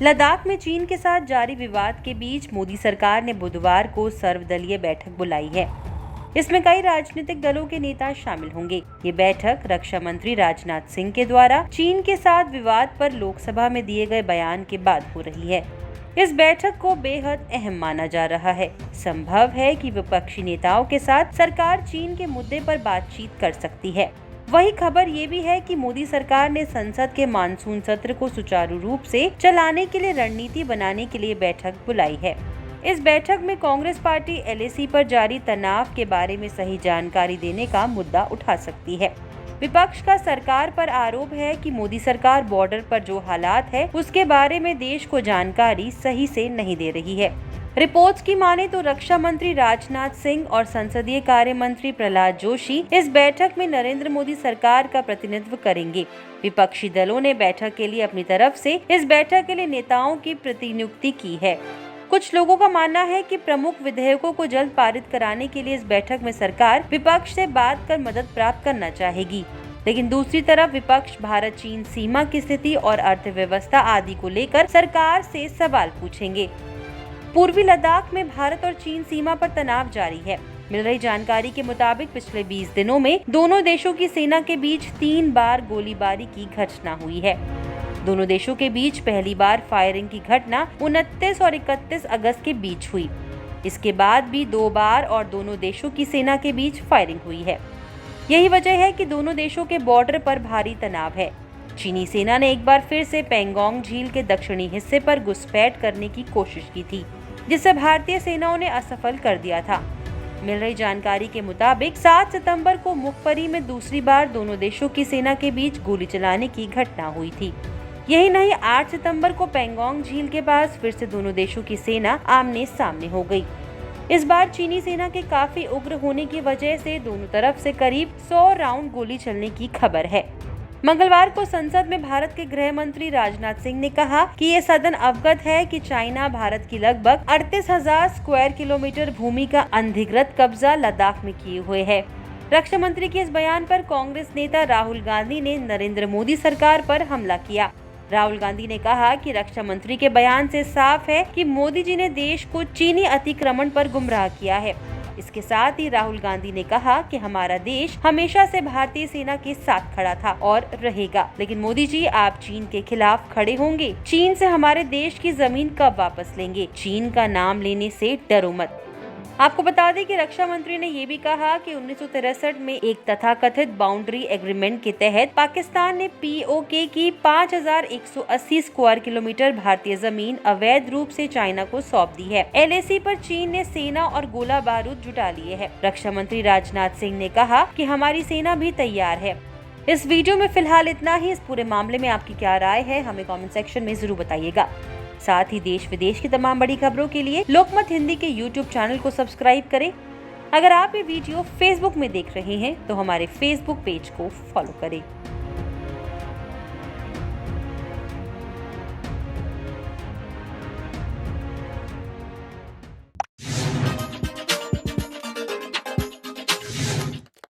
लद्दाख में चीन के साथ जारी विवाद के बीच मोदी सरकार ने बुधवार को सर्वदलीय बैठक बुलाई है। इसमें कई राजनीतिक दलों के नेता शामिल होंगे। ये बैठक रक्षा मंत्री राजनाथ सिंह के द्वारा चीन के साथ विवाद पर लोकसभा में दिए गए बयान के बाद हो रही है। इस बैठक को बेहद अहम माना जा रहा है। संभव है कि विपक्षी नेताओं के साथ सरकार चीन के मुद्दे पर बातचीत कर सकती है। वही खबर ये भी है कि मोदी सरकार ने संसद के मानसून सत्र को सुचारू रूप से चलाने के लिए रणनीति बनाने के लिए बैठक बुलाई है। इस बैठक में कांग्रेस पार्टी LAC पर जारी तनाव के बारे में सही जानकारी देने का मुद्दा उठा सकती है। विपक्ष का सरकार पर आरोप है कि मोदी सरकार बॉर्डर पर जो हालात है उसके बारे में देश को जानकारी सही से नहीं दे रही है। रिपोर्ट्स की माने तो रक्षा मंत्री राजनाथ सिंह और संसदीय कार्य मंत्री प्रहलाद जोशी इस बैठक में नरेंद्र मोदी सरकार का प्रतिनिधित्व करेंगे। विपक्षी दलों ने बैठक के लिए अपनी तरफ से इस बैठक के लिए नेताओं की प्रतिनियुक्ति की है। कुछ लोगों का मानना है कि प्रमुख विधेयकों को जल्द पारित कराने के लिए इस बैठक में सरकार विपक्ष से बात कर मदद प्राप्त करना चाहेगी, लेकिन दूसरी तरफ विपक्ष भारत चीन सीमा की स्थिति और अर्थव्यवस्था आदि को लेकर सरकार से सवाल पूछेंगे। पूर्वी लद्दाख में भारत और चीन सीमा पर तनाव जारी है। मिल रही जानकारी के मुताबिक पिछले 20 दिनों में दोनों देशों की सेना के बीच 3 बार गोलीबारी की घटना हुई है। दोनों देशों के बीच पहली बार फायरिंग की घटना 29 और 31 अगस्त के बीच हुई। इसके बाद भी 2 बार और दोनों देशों की सेना के बीच फायरिंग हुई है। यही वजह है कि दोनों देशों के बॉर्डर पर भारी तनाव है। चीनी सेना ने एक बार फिर से पेंगोंग झील के दक्षिणी हिस्से पर घुसपैठ करने की कोशिश की थी, जिसे भारतीय सेनाओं ने असफल कर दिया था। मिल रही जानकारी के मुताबिक 7 सितंबर को मुखपरी में दूसरी बार दोनों देशों की सेना के बीच गोली चलाने की घटना हुई थी। यही नहीं, 8 सितंबर को पेंगोंग झील के पास फिर से दोनों देशों की सेना आमने सामने हो गई। इस बार चीनी सेना के काफी उग्र होने की वजह से दोनों तरफ से करीब 100 राउंड गोली चलने की खबर है। मंगलवार को संसद में भारत के गृह मंत्री राजनाथ सिंह ने कहा कि ये सदन अवगत है कि चाइना भारत की लगभग 38,000 स्क्वायर किलोमीटर भूमि का अनधिकृत कब्जा लद्दाख में किए हुए है। रक्षा मंत्री के इस बयान पर कांग्रेस नेता राहुल गांधी ने नरेंद्र मोदी सरकार पर हमला किया। राहुल गांधी ने कहा कि रक्षा मंत्री के बयान से साफ है कि मोदी जी ने देश को चीनी अतिक्रमण पर गुमराह किया है। इसके साथ ही राहुल गांधी ने कहा कि हमारा देश हमेशा से भारतीय सेना के साथ खड़ा था और रहेगा, लेकिन मोदी जी आप चीन के खिलाफ खड़े होंगे। चीन से हमारे देश की जमीन कब वापस लेंगे? चीन का नाम लेने से डरो मत। आपको बता दें कि रक्षा मंत्री ने ये भी कहा कि 1963 में एक तथाकथित बाउंड्री एग्रीमेंट के तहत पाकिस्तान ने POK की 5,180 स्क्वायर किलोमीटर भारतीय जमीन अवैध रूप से चाइना को सौंप दी है। LAC पर चीन ने सेना और गोला बारूद जुटा लिए है। रक्षा मंत्री राजनाथ सिंह ने कहा कि हमारी सेना भी तैयार है। इस वीडियो में फिलहाल इतना ही। इस पूरे मामले में आपकी क्या राय है, हमें कमेंट सेक्शन में जरूर बताइएगा। साथ ही देश विदेश की तमाम बड़ी खबरों के लिए लोकमत हिंदी के YouTube चैनल को सब्सक्राइब करें। अगर आप ये वीडियो Facebook में देख रहे हैं तो हमारे Facebook पेज को फॉलो करें।